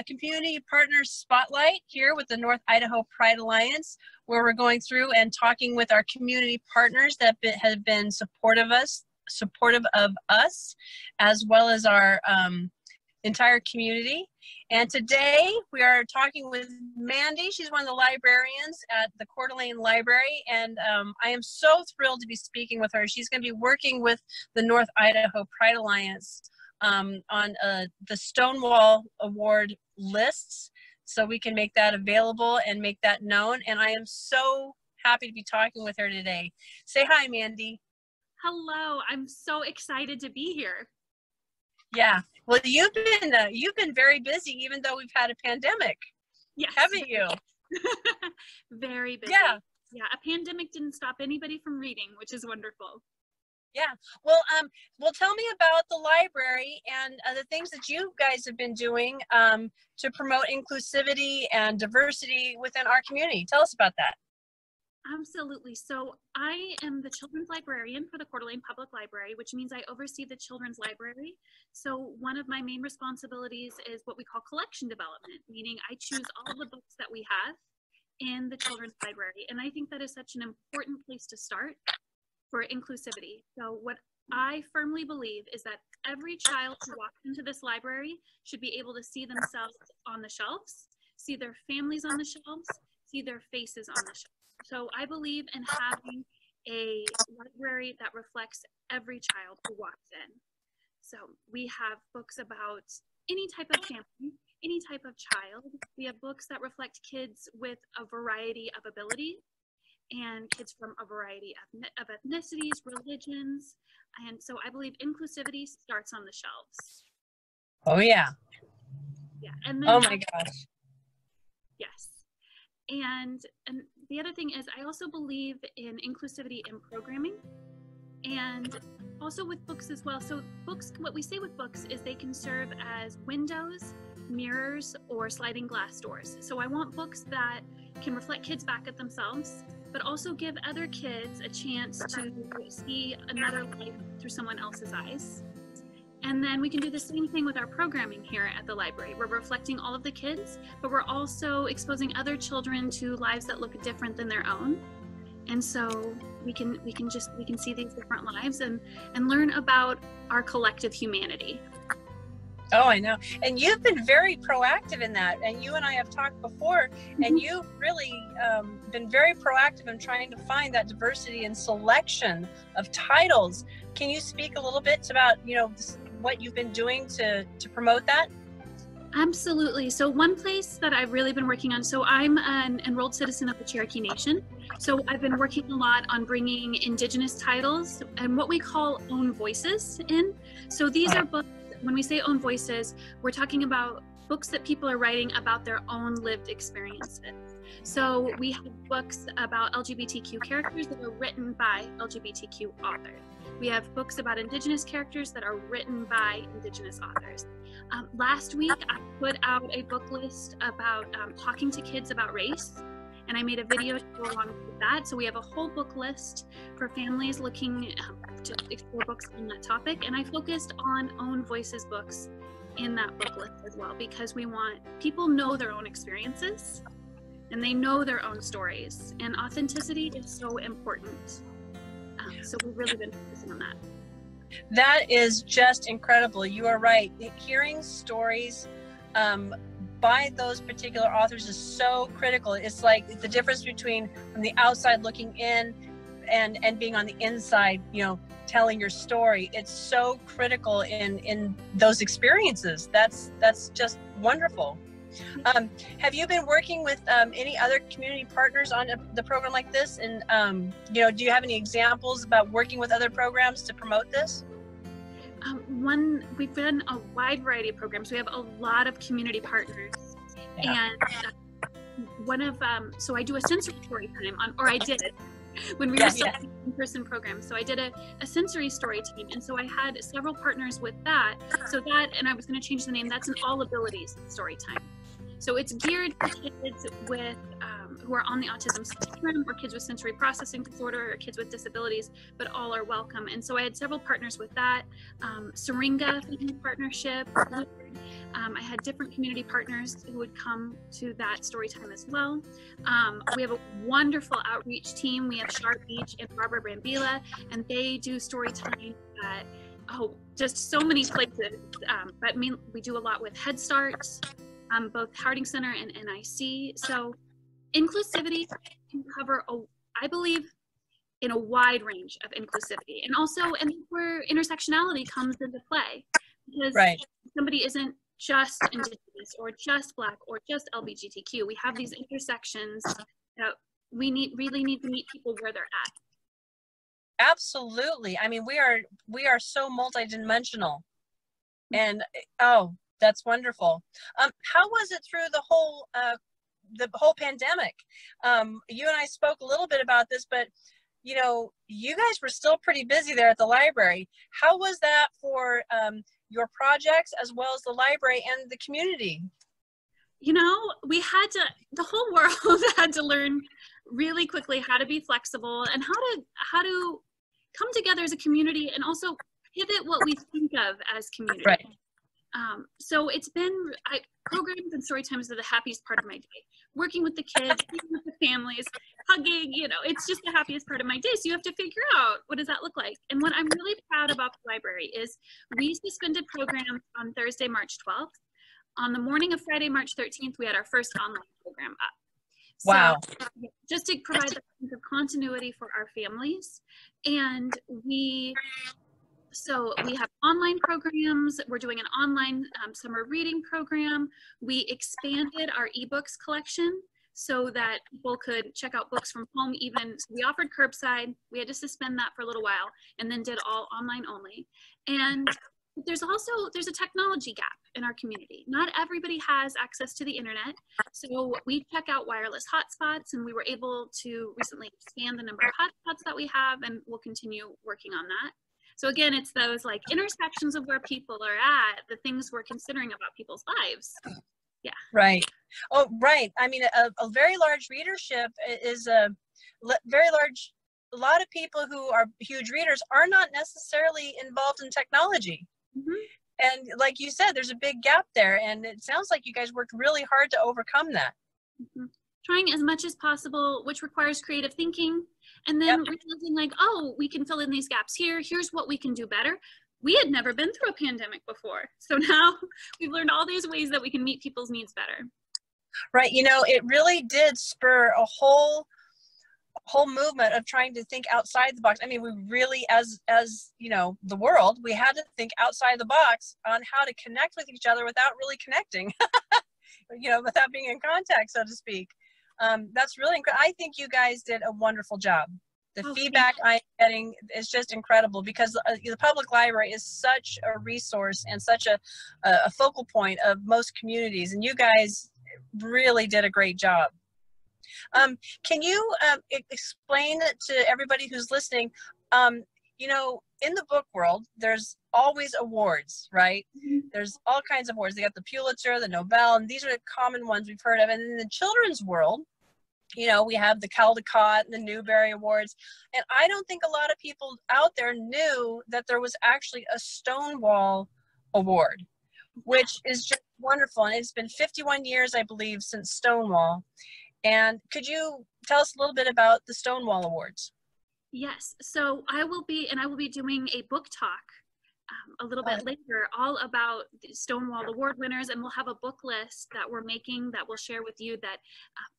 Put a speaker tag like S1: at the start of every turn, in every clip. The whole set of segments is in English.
S1: community partners spotlight here with the North Idaho Pride Alliance, where we're going through and talking with our community partners that have been supportive of us, as well as our entire community. And today we are talking with Mandi. She's one of the librarians at the Coeur Library, and I am so thrilled to be speaking with her. She's going to be working with the North Idaho Pride Alliance on the Stonewall Award lists, so we can make that available and make that known. And I am so happy to be talking with her today. Say hi, Mandi.
S2: Hello, I'm so excited to be here.
S1: Yeah, well, you've been very busy, even though we've had a pandemic.
S2: Yes,
S1: haven't you?
S2: Very busy.
S1: Yeah,
S2: a pandemic didn't stop anybody from reading, which is wonderful.
S1: Yeah, well, tell me about the library and the things that you guys have been doing to promote inclusivity and diversity within our community. Tell us about that.
S2: Absolutely. So I am the children's librarian for the Coeur d'Alene Public Library, which means I oversee the children's library. So one of my main responsibilities is what we call collection development, meaning I choose all the books that we have in the children's library. And I think that is such an important place to start for inclusivity. So what I firmly believe is that every child who walks into this library should be able to see themselves on the shelves, see their families on the shelves, see their faces on the shelves. So I believe in having a library that reflects every child who walks in. So we have books about any type of family, any type of child. We have books that reflect kids with a variety of abilities and kids from a variety of ethnicities, religions. And so I believe inclusivity starts on the shelves.
S1: Oh, yeah.
S2: Yeah. And then,
S1: oh, my gosh.
S2: Yes. And the other thing is I also believe in inclusivity in programming and also with books as well. So books, what we say with books is they can serve as windows, mirrors, or sliding glass doors. So I want books that can reflect kids back at themselves, but also give other kids a chance to see another life through someone else's eyes. And then we can do the same thing with our programming here at the library. We're reflecting all of the kids, but we're also exposing other children to lives that look different than their own. And so we can see these different lives and learn about our collective humanity.
S1: Oh, I know. And you've been very proactive in that. And you and I have talked before, and you've really been very proactive in trying to find that diversity and selection of titles. Can you speak a little bit about, what you've been doing to promote that?
S2: Absolutely. So one place that I've really been working on, so I'm an enrolled citizen of the Cherokee Nation. So I've been working a lot on bringing Indigenous titles and what we call own voices in. So these are books, when we say own voices, we're talking about books that people are writing about their own lived experiences. So we have books about LGBTQ characters that are written by LGBTQ authors. We have books about Indigenous characters that are written by Indigenous authors. Last week, I put out a book list about talking to kids about race, and I made a video to go along with that. So we have a whole book list for families looking to explore books on that topic, and I focused on own voices books in that book list as well, because we want people know their own experiences, and they know their own stories, and authenticity is so important. So we've really been focusing on that.
S1: That is just incredible. You are right. Hearing stories by those particular authors is so critical. It's like the difference between from the outside looking in and being on the inside, telling your story. It's so critical in those experiences. That's just wonderful. Have you been working with any other community partners on the program like this? And, do you have any examples about working with other programs to promote this?
S2: We've done a wide variety of programs. We have a lot of community partners. Yeah. And so I do a sensory story time I did it when we were still in in-person programs. So I did a sensory story time. And so I had several partners with that. So and I was going to change the name, that's an all abilities story time. So it's geared to kids with who are on the autism spectrum, or kids with sensory processing disorder, or kids with disabilities, but all are welcome. And so I had several partners with that. Syringa Family Partnership. I had different community partners who would come to that story time as well. We have a wonderful outreach team. We have Sharp Beach and Barbara Brambila, and they do story time at just so many places. But we do a lot with Head Start, both Harding Center and NIC. So inclusivity can cover, I believe, in a wide range of inclusivity, and also, and where intersectionality comes into play, because somebody isn't just Indigenous or just Black or just LGBTQ. We have these intersections that we really need to meet people where they're at.
S1: Absolutely. I mean, we are so multidimensional, and oh, that's wonderful. How was it through the whole pandemic? You and I spoke a little bit about this, but you know, you guys were still pretty busy there at the library. How was that for your projects as well as the library and the community?
S2: You know, the whole world had to learn really quickly how to be flexible and how to come together as a community, and also pivot what we think of as community.
S1: Right.
S2: So it's been, programs and story times are the happiest part of my day. Working with the kids, working with the families, hugging, you know, it's just the happiest part of my day. So you have to figure out, what does that look like? And what I'm really proud about the library is we suspended programs on Thursday, March 12th. On the morning of Friday, March 13th, we had our first online program up.
S1: Wow.
S2: So, just to provide that sense of continuity for our families. And we have online programs. We're doing an online summer reading program. We expanded our ebooks collection so that people could check out books from home. So we offered curbside. We had to suspend that for a little while, and then did all online only. And there's a technology gap in our community. Not everybody has access to the internet. So we check out wireless hotspots, and we were able to recently expand the number of hotspots that we have, and we'll continue working on that. So again, it's those like intersections of where people are at, the things we're considering about people's lives. Yeah. Right.
S1: Oh, right. I mean, a very large readership is a lot of people who are huge readers are not necessarily involved in technology. Mm-hmm. And like you said, there's a big gap there, and it sounds like you guys worked really hard to overcome that.
S2: Mm-hmm. Trying as much as possible, which requires creative thinking, and then realizing like, oh, we can fill in these gaps here. Here's what we can do better. We had never been through a pandemic before. So now we've learned all these ways that we can meet people's needs better.
S1: Right. You know, it really did spur a whole movement of trying to think outside the box. I mean, we really, as you know, the world, we had to think outside the box on how to connect with each other without really connecting, you know, without being in contact, so to speak. That's really incredible. I think you guys did a wonderful job. The feedback I'm getting is just incredible, because the public library is such a resource and such a focal point of most communities, and you guys really did a great job. Can you explain to everybody who's listening, you know, in the book world, there's always awards, right? Mm-hmm. There's all kinds of awards. They got the Pulitzer, the Nobel, and these are the common ones we've heard of. And in the children's world, you know, we have the Caldecott and the Newbery Awards. And I don't think a lot of people out there knew that there was actually a Stonewall Award, which is just wonderful. And it's been 51 years, I believe, since Stonewall. And could you tell us a little bit about the Stonewall Awards?
S2: Yes, so I will be doing a book talk a little bit later, all about the Stonewall Award winners, and we'll have a book list that we're making that we'll share with you that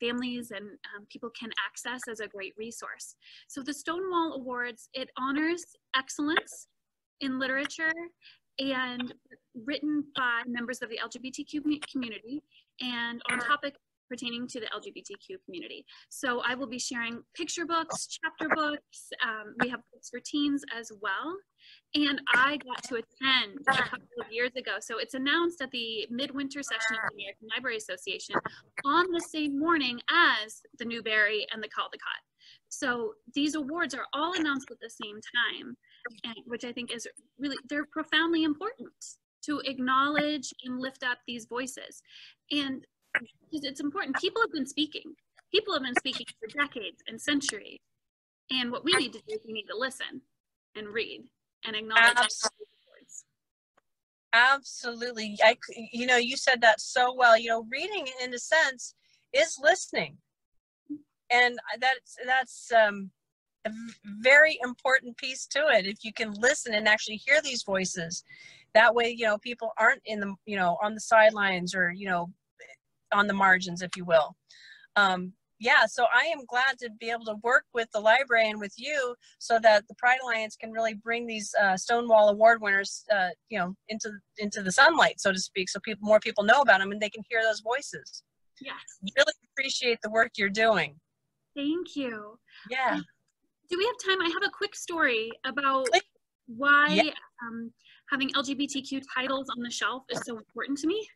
S2: families and people can access as a great resource. So the Stonewall Awards, it honors excellence in literature and written by members of the LGBTQ community and on topic pertaining to the LGBTQ community. So I will be sharing picture books, chapter books. We have books for teens as well. And I got to attend a couple of years ago. So it's announced at the midwinter session of the American Library Association on the same morning as the Newbery and the Caldecott. So these awards are all announced at the same time, and which I think is really, they're profoundly important to acknowledge and lift up these voices. And it's important. People have been speaking. People have been speaking for decades and centuries. And what we need to do is we need to listen and read and acknowledge words.
S1: Absolutely. You said that so well. Reading in a sense is listening. And that's a very important piece to it. If you can listen and actually hear these voices, that way, people aren't in the, on the sidelines or, on the margins, if you will. So I am glad to be able to work with the library and with you so that the Pride Alliance can really bring these Stonewall Award winners, into the sunlight, so to speak, so more people know about them and they can hear those voices.
S2: Yes.
S1: Really appreciate the work you're doing.
S2: Thank you.
S1: Yeah.
S2: Do we have time? I have a quick story about why having LGBTQ titles on the shelf is so important to me.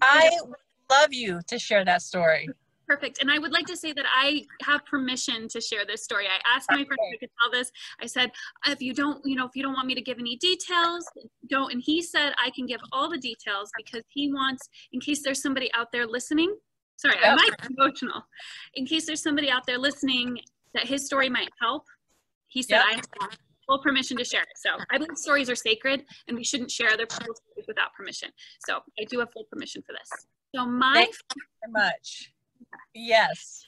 S1: I would love you to share that story.
S2: Perfect. And I would like to say that I have permission to share this story. I asked my friend if I could tell this. I said, if you don't want me to give any details, don't. And he said, I can give all the details because he wants, in case there's somebody out there listening, sorry, I might be emotional. In case there's somebody out there listening that his story might help, he said, I have full permission to share it. So I believe stories are sacred and we shouldn't share other people's stories without permission. So I do have full permission for this. So
S1: thank you very much. Yes.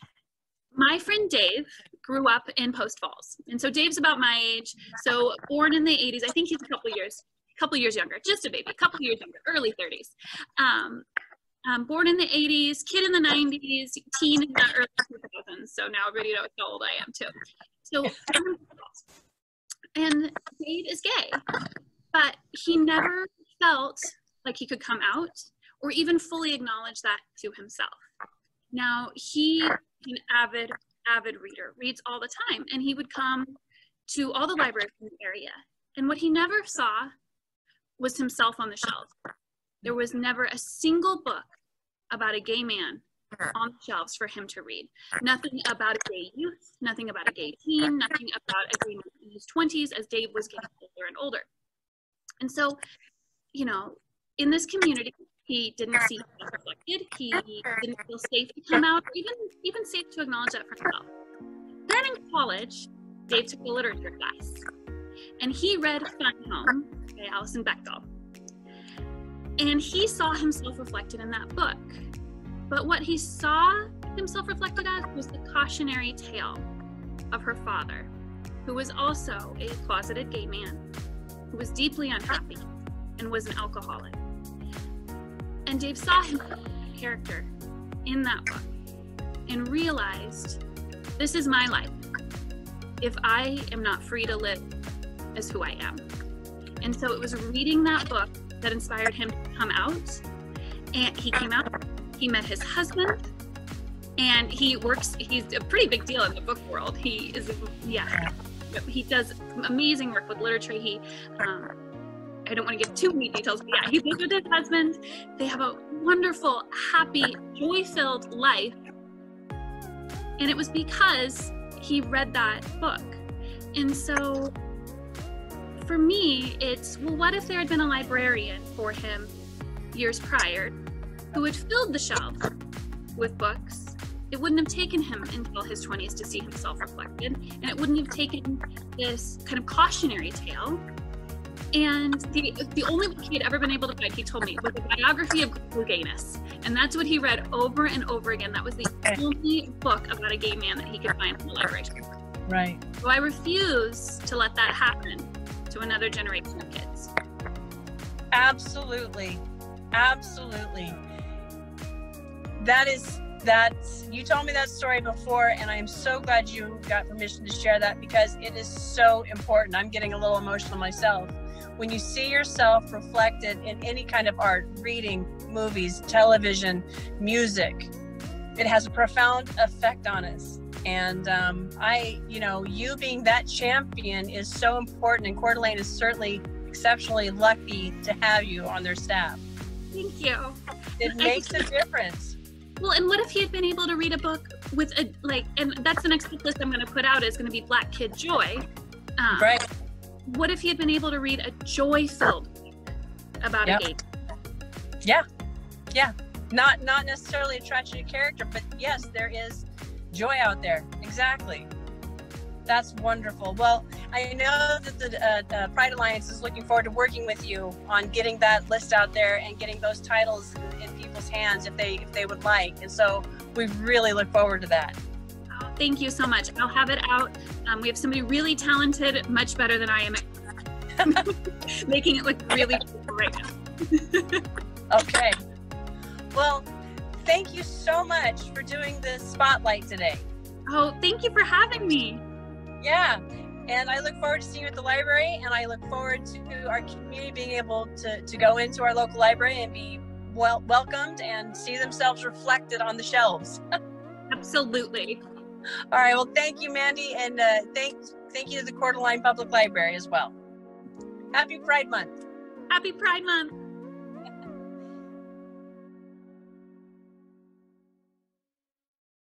S2: My friend Dave grew up in Post Falls. And so Dave's about my age. So born in the 80s, I think he's a couple years younger, just a baby, a couple years younger, early 30s. Born in the 80s, kid in the 90s, teen in the early 2000s. So now everybody knows how old I am too. So, and Dave is gay, but he never felt like he could come out or even fully acknowledge that to himself. Now, he is an avid reader, reads all the time, and he would come to all the libraries in the area. And what he never saw was himself on the shelf. There was never a single book about a gay man on the shelves for him to read. Nothing about a gay youth, nothing about a gay teen, nothing about a gay man in his 20s as Dave was getting older and older. And so, in this community, he didn't see himself reflected. He didn't feel safe to come out, or even safe to acknowledge that for himself. Then in college, Dave took a literature class, and he read Fun Home by Alison Bechdel. And he saw himself reflected in that book. But what he saw himself reflected as was the cautionary tale of her father, who was also a closeted gay man, who was deeply unhappy and was an alcoholic. And Dave saw him as a character in that book and realized, this is my life if I am not free to live as who I am. And so it was reading that book that inspired him to come out. And he came out, he met his husband, and he's a pretty big deal in the book world. He does amazing work with literature. I don't want to give too many details, but he lives with his husband. They have a wonderful, happy, joy-filled life. And it was because he read that book. And so for me, it's, well, what if there had been a librarian for him years prior who had filled the shelf with books? It wouldn't have taken him until his 20s to see himself reflected, and it wouldn't have taken this kind of cautionary tale. And the only book he had ever been able to find, he told me, was a biography of gayness. And that's what he read over and over again. That was the only book about a gay man that he could find in the library.
S1: Right.
S2: So I refuse to let that happen to another generation of kids.
S1: Absolutely. Absolutely. You told me that story before, and I am so glad you got permission to share that because it is so important. I'm getting a little emotional myself. When you see yourself reflected in any kind of art, reading, movies, television, music, it has a profound effect on us. And you being that champion is so important, and Coeur d'Alene is certainly exceptionally lucky to have you on their staff.
S2: Thank you.
S1: It makes a difference.
S2: Well, and what if he had been able to read a book with and that's the next book list I'm going to put out is going to be Black Kid Joy.
S1: Right.
S2: What if he had been able to read a joy-filled book about a gay?
S1: Yeah. Yeah. Not necessarily a tragedy character, but yes, there is joy out there. Exactly. That's wonderful. Well, I know that the Pride Alliance is looking forward to working with you on getting that list out there and getting those titles in people's hands if they would like. And so we really look forward to that.
S2: Oh, thank you so much. I'll have it out. We have somebody really talented, much better than I am at making it look really cool right now.
S1: Okay. Well, thank you so much for doing this spotlight today.
S2: Oh, thank you for having me.
S1: Yeah, and I look forward to seeing you at the library, and I look forward to our community being able to go into our local library and be welcomed and see themselves reflected on the shelves.
S2: Absolutely.
S1: All right, well, thank you, Mandi, and thank you to the Coeur d'Alene Public Library as well. Happy Pride Month.
S2: Happy Pride Month.